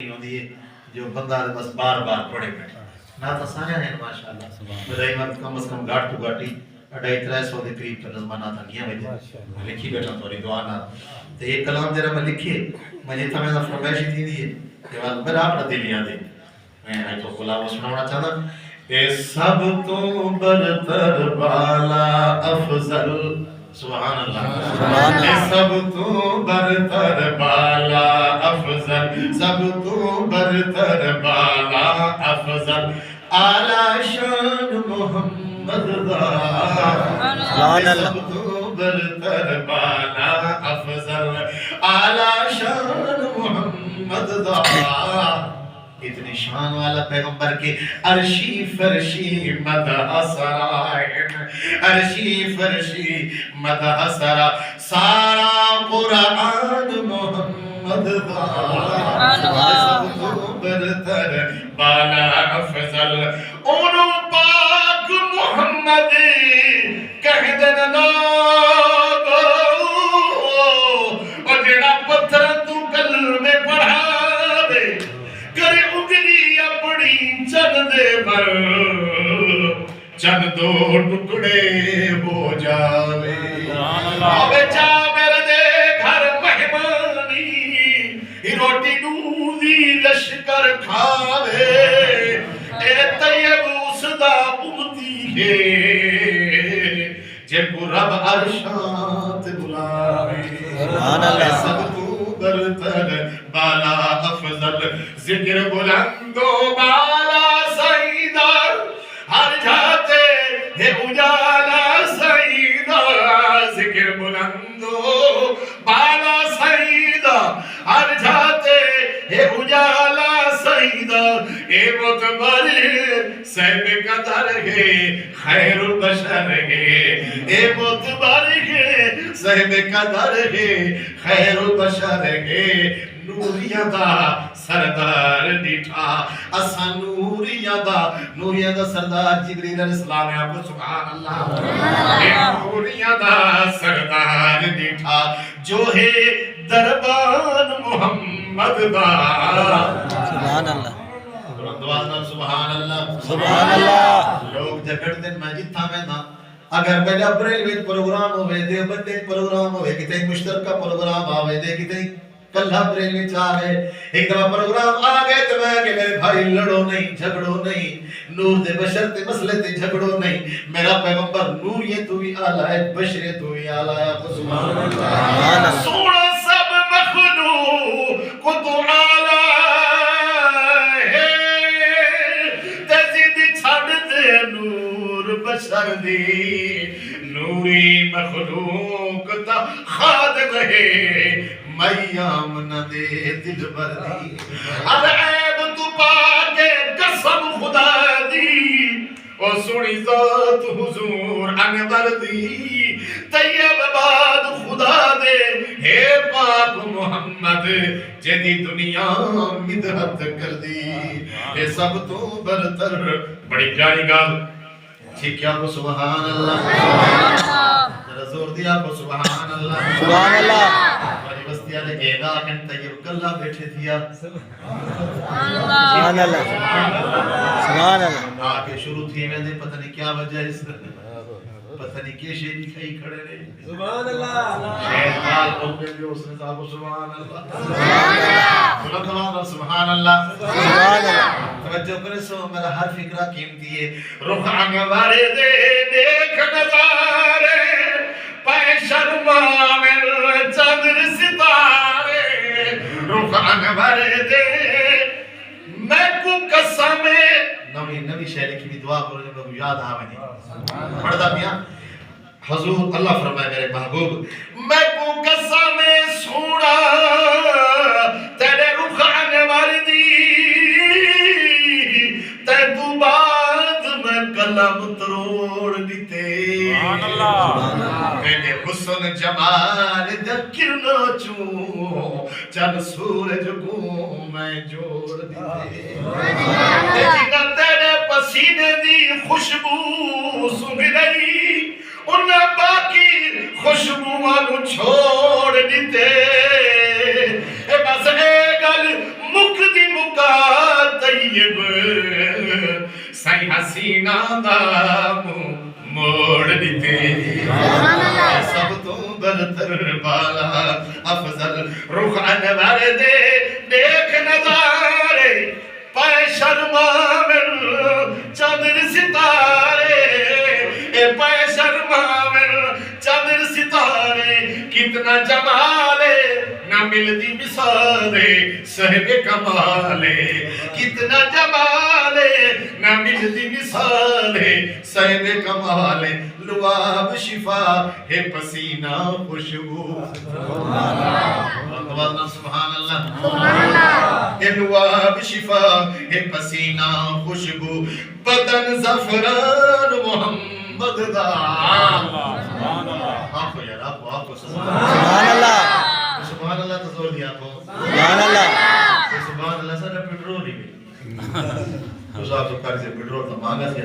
ہوندی ہے جو بندہ بس بار بار پڑھے بیٹھے نہ تو سارے ہیں ماشاءاللہ میرا وقت کم از کم گھاٹ تو گھاٹی 250-300 دے قریب پر نظمانہ تھا گیا میں لکھی بیٹھا تھوڑی دعا نہ تو ایک کلام جرا میں لکھے مجھے تھا میں نے فرمائشی تھی دیئے کہ میرا اپنا دل یاد ہے میں آئی تو خلا وہ سناونا چاہتا اے سب تو برتر بالا افضل سبحان اللہ اے سب تو برتر بالا افضل سب تو برتر بالا افضل اعلی شان محمد دا سب تو برتر بالا افضل اعلی شان محمد دا اتنی شان والا پیغمبر کے عرشی فرشی مدح سرائن عرشی فرشی مدح سرا سارا قرآن محمد دا سب تو برتر بالا افضل اونو پاک محمد کہہ دن ناگو اور جڑا پتھر تو قلب میں پڑھا دے کرے اگلی اپنی چند دے پر چند دو ٹکڑے ہو جاوے آوے جا میرے دے گھر مہمانی ہی روٹی نوزی لشکر کھاوے اے طیب اس دا امتی ہے جن کو رب عرشات بلاوے اے سب تو برتر بالا افضل ذکر بلند و بالا سعیدہ ہر جاتے ہے اجالا سعیدہ ذکر بلند و بالا سعیدہ ہر جاتے ہے اجالا سعیدہ اے متبر صحب قدر ہے خیر البشر ہے اے متبر ہے صحب قدر ہے خیر البشر ہے نوریاں دا سردار ڈیٹھا اسا نوریاں دا سردار جبریل علیہ السلام ہے آپ کو سبحان اللہ نوریاں دا سردار ڈیٹھا جو ہے دربان محمد دا سبحان اللہ سبحان اللہ سبحان اللہ لوگ جگڑ دن میں جتھا میں نا اگر پہلے اپریل میں پروگرام ہوئے دے بندے پروگرام ہوئے کتنے مشترکہ پروگرام آوے دے کتنے کل اپریل میں چاہ گئے ایک دفعہ پروگرام آگئے تو میں کہ میرے بھائی لڑو نہیں جھگڑو نہیں نور دے بشر تے مسئلے تے جھگڑو نہیں میرا پیغمبر نور یہ تو بھی آلہ ہے بشر یہ تو بھی آلہ ہے سبحان اللہ سوڑا سب مخلوق کو تو آلہ ہے تزید چھڑ دے نور بشر دی نوری مخلوق تا خاد رہے میام نہ دے دل بردی اب عیب تو پاکے قسم خدا دی او سنی ذات حضور انور دی طیب باد خدا دے ہے پاک محمد جدی دنیا مدحت کر دی اے سب تو برتر بڑی پیاری گال ٹھیک ہے کو سبحان اللہ ذرا زور دیا کو سبحان اللہ سبحان اللہ بستیاں لے گئے گا کہ طیب کلہ بیٹھے تھیا سبحان اللہ سبحان اللہ آکے شروع تھی میں دے پتہ نہیں کیا وجہ اس پتہ نہیں کیا شیئی کھائی کھڑے رہے سبحان اللہ شہد مال اوپے بھی اس نے صاحب سبحان اللہ سبحان اللہ سبحان اللہ سبحان اللہ توجہ کرے سو میرا ہر فکرہ قیمتی ہے رخ انگوارے دے دیکھ نظارے پائے شرما میں چندر ستارے رخ انگوارے دے میں کو قسم نوی شہری کی بھی دعا کرو جب لوگ یاد آوے پڑھتا پیا حضور اللہ فرمائے میرے محبوب میں کو قسم سوڑا تیرے رخ انوار دی تے تو بعد میں قلم تروڑ دیتے میرے حسن جمال دکر نوچوں چند سورج کو میں جوڑ دیتے جنہ تیرے پسینے دی خوشبو سنگ رہی انہیں باقی خوشبوانو چھوڑ دیتے بس اے گل مکدی طیب سائی حسینہ دا موڑ دیتے سب تو برتر بالا افضل رخ انور دے دیکھ نظارے پائے شرماور چادر ستارے پائے شرماور چادر ستارے کتنا جمالے نہ ملتی مثالے صاحب کمالے کتنا جمالے نہ ملتی مثالے صاحب کمالے لواب شفا ہے پسینہ خوشبو سبحان اللہ لواب شفا ہے پسینہ خوشبو بدن زفران محمد دا آپ یار آپ سبحان اللہ سبحان اللہ تو زور دیا آپ سبحان اللہ سبحان اللہ سر پیٹرول ہی گئی تو صاحب تو کاری سے پیٹرول تو مانگا سے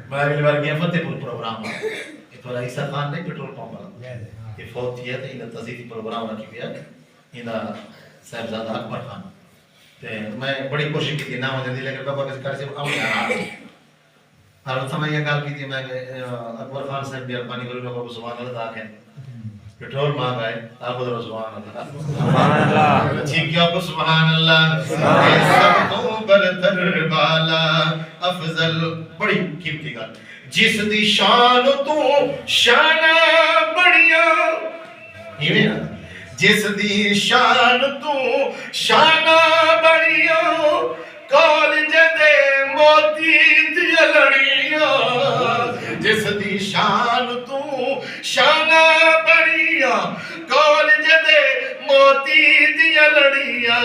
میں اگلی بار گیا فتح پور پروگرام یہ تو عیسیٰ خان نے پیٹرول پمپ والا یہ فوت کیا تھا انہیں تزیدی پروگرام رکھی گیا انہیں صاحبزادہ اکبر خان میں بڑی کوشش کی تھی نام مجھے دی لیکن بابا کسی کاری سے آمد آ رہا اور یہ گال کی تھی میں اکبر خان صاحب بھی اربانی کری لوگوں کو سبحان اللہ تھا پیٹرول مانگ آئے آپ ادھر سبحان اللہ اچھی کیا کو سبحان اللہ سب تو برتر بالا افضل بڑی قیمتی گال جس دی شان تو شانہ بڑیا جس دی شان تو شانہ بڑیا کالج دے موتی دیا لڑیاں جس دی شان تو شانہ بڑیا کالج دے موتی دیا لڑیاں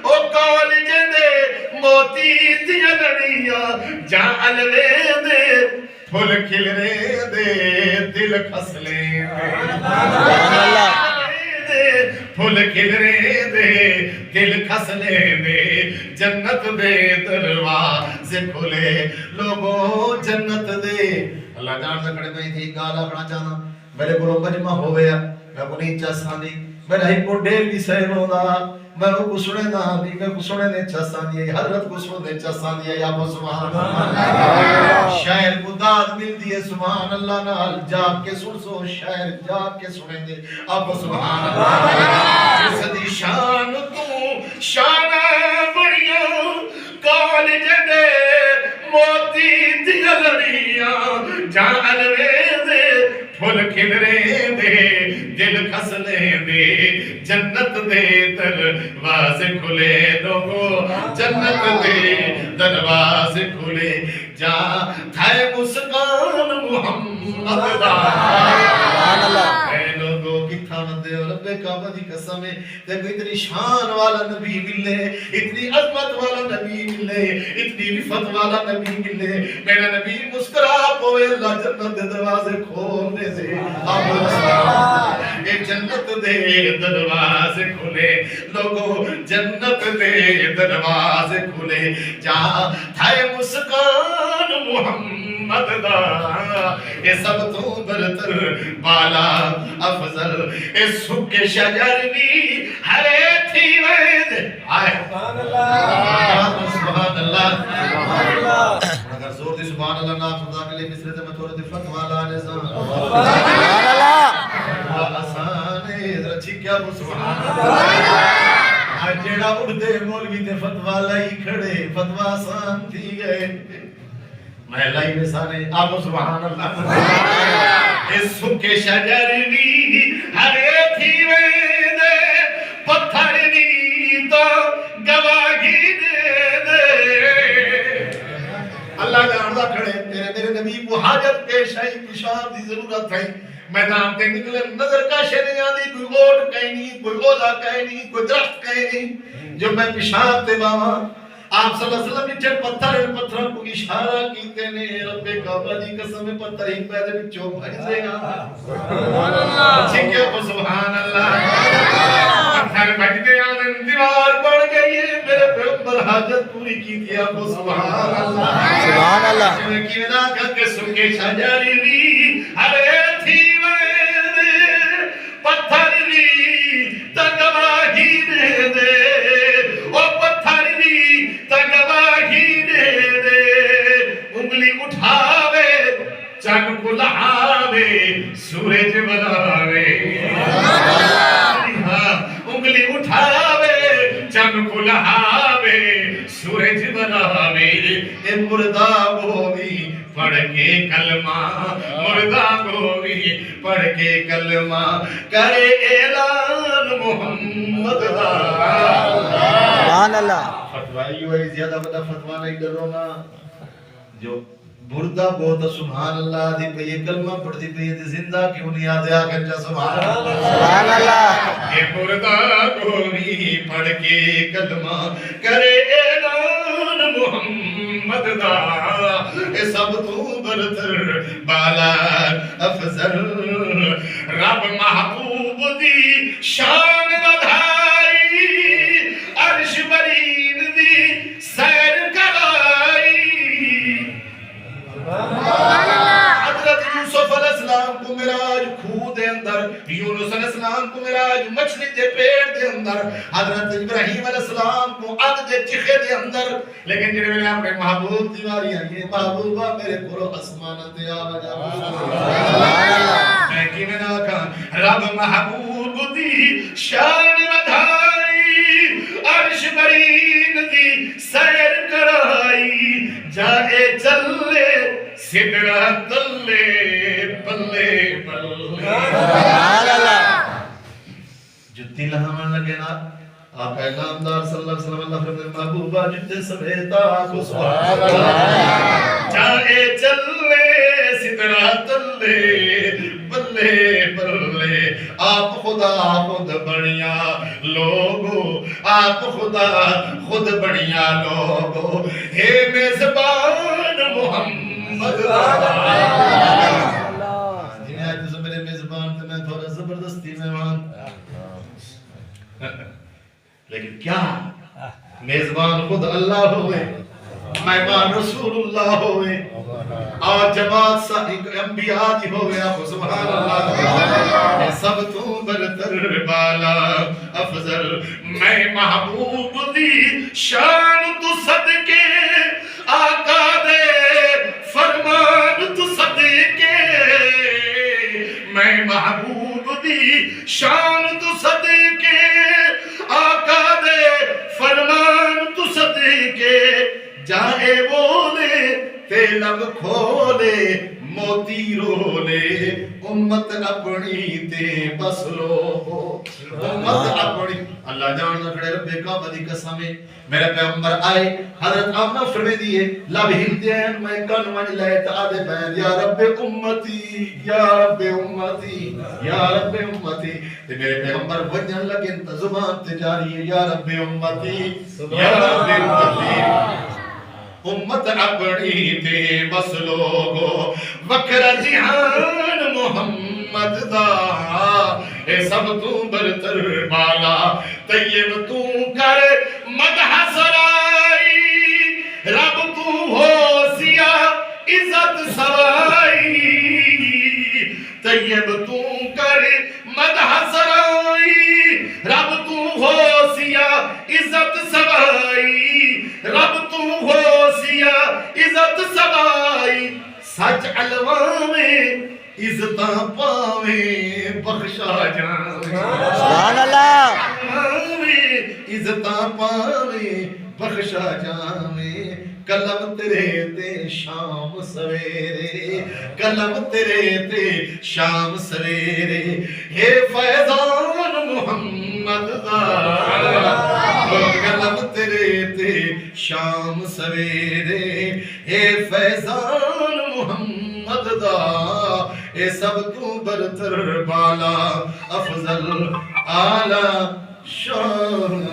او کالج دے موتی دیا لڑیاں جان لے دے پھول کھل رے دے دل کھس لے پھول کھل رے دے دل کھس لے دے جنت دے دروازے کھلے لوگوں جنت دے اللہ جان سے کھڑے میں تھی گالا کھڑا چاہنا میرے بولو مجمع ہو گیا میں کو نہیں چاہسانی میرا ہی کو ڈیل بھی سہل ہونا میں کو سنے نہ بھی میں کو سنے نے چاہسانی ہے حضرت کو سنے چاہسانی ہے یا سبحان اللہ شاعر کو داد مل دیئے سبحان اللہ نال جاگ کے سن سو شاعر جاگ کے سنیں گے آپ سبحان اللہ جس دی شان تو شان بڑیا کالج دے موتی دیا لڑیاں جان لے دے پھول کھل رے دے دل کھس لے دے جنت دے دروازے کھلے لوگو جنت دے دروازے کھلے جا تھائے مسکان محمد دا اے لوگو کتھا مندے اور رب کعبہ دی قسم ہے دیکھو اتنی شان والا نبی ملے اتنی عظمت والا نبی ملے اتنی رفت والا نبی ملے میرا نبی مسکرا پوے اللہ جنت دے دروازے کھولنے سے اے جنت دے دروازے کھلے لوگو جنت دے دروازے کھلے جا تھائے مسکان محمد دا اے سب تو برتر بالا افضل اے سکے شجر بھی ہرے تھی وید آئے سبحان اللہ اگر زور دی سبحان اللہ نام خدا کے لئے مصرے تے میں تھوڑے دی فتوہ لانے سبحان اللہ آسان ہے ادھر چھکیا وہ سبحان اللہ جیڑا اڑتے مولوی تے فتوہ لائی کھڑے فتوہ آسان تھی گئے میں لائی میں سانے آپ سبحان اللہ اس سکے شجر بھی ہرے تھی وید پتھر بھی تو گواہی دے دے اللہ جاندہ کھڑے تیرے نبی کو حاجت پیش ہے پیشاب دی ضرورت ہے میدان تے نکلے نظر کا شیریں آدھی کوئی اوٹ کہیں نہیں کوئی اولا کہیں نہیں کوئی درخت کہیں نہیں جو میں پیشاب تے باما آپ صلی اللہ علیہ وسلم نے جب پتھر کو اشارہ کیتے نے رب کعبہ دی قسم پتھر ہی پیدے بچوں بھائزے گا سبحان اللہ چھکے کو سبحان اللہ پتھر بھجدے آنے دیوار بڑھ گئی ہے میرے پیغمبر حاجت پوری کی تھی آپ سبحان اللہ سبحان اللہ کی بنا کر کے سکے شجری بھی ہرے تھی وید پتھر بھی تگواہی ہوئی پڑھ کے کلمہ کرے اعلان محمد دا سبحان اللہ فتوائی ہوئی زیادہ بڑا فتوا نہیں ڈرونا جو بردہ بہت سبحان اللہ دی پہ یہ کلمہ پڑھتی پہ یہ زندہ کیوں نہیں آدھے آگے جا سبحان اللہ سبحان اللہ یہ بردہ گوری پڑھ کے کلمہ کرے اعلان محمد دا اے سب تو برتر بالا افضل رب محبوب دی شان ودھائی عرش برین دی سیر کرائی حضرت یوسف علیہ السلام کو معراج کھو دے اندر یونس علیہ السلام کو معراج مچھلی دے پیڑ دے اندر حضرت ابراہیم علیہ السلام کو آگ دے چکھے دے اندر لیکن جنہیں میں نے اپنے محبوب دیواری آئیے محبوبہ میرے کلو اسمانت آوجا میں کی میں نہ کہا رب محبوب دی شان ودھائی عرش برین دی سیر کرائی جائے چلے سدرہ تلے بلے بلے سبحان اللہ جتی لہمن لگے نا آقا نامدار صلی اللہ علیہ وسلم اللہ فرمائے محبوبہ جتے سمیتا کو سبحان اللہ جائے چلے سدرہ تلے بلے بلے آپ خدا خود بڑھیا لوگو آپ خدا خود بڑھیا لوگو ہے میزبان محمد جنہیں آج تو میرے میزبان تھے میں تھوڑا زبردستی مہمان لیکن کیا میزبان خود اللہ ہوئے مہمان رسول اللہ ہوئے اور جماعت صاحب انبیاء دی ہوئے آپ سبحان اللہ سب تو برتر بالا افضل میں محبوب دی شان تو صدقے آقا دے فرمان تو صدقے میں محبوب دی شان تو صدقے آقا دے فرمان تو صدقے جائے بولے تے لب کھولے موتی رولے امت اپنی تے بس لو امت اپنی اللہ جاننا کھڑے رب کعبہ دی قسمیں میرے پیغمبر آئے حضرت آمنہ فرمے دیئے لب ہل دین میں کن من لے تعدے بین یا رب امتی یا رب امتی یا رب امتی تے میرے پیغمبر وجن لگے انتا زبان تے جاری ہے یا رب امتی یا رب امتی امت اپنی تے بس لوگو وکر جہان محمد دا اے سب تو برتر بالا طیب تو کر مدح سرائی رب تو ہو سیاہ عزت سوائی طیب تو کر مدح سرائی رب تو ہو سیاہ عزت سوائی رب تو ہو سیاہ عزت سوائی سچ علوامیں عزتاں پاویں بخشا جاویں سبحان اللہ علوامیں عزتاں پاویں بخشا جاویں کلم تیرے تے شام سویرے کلم تیرے تے شام سویرے ہے فیضان محمد دا کلم تیرے تے شام سویرے ہے فیضان محمد دا اے سب تو برتر بالا افضل اعلی شان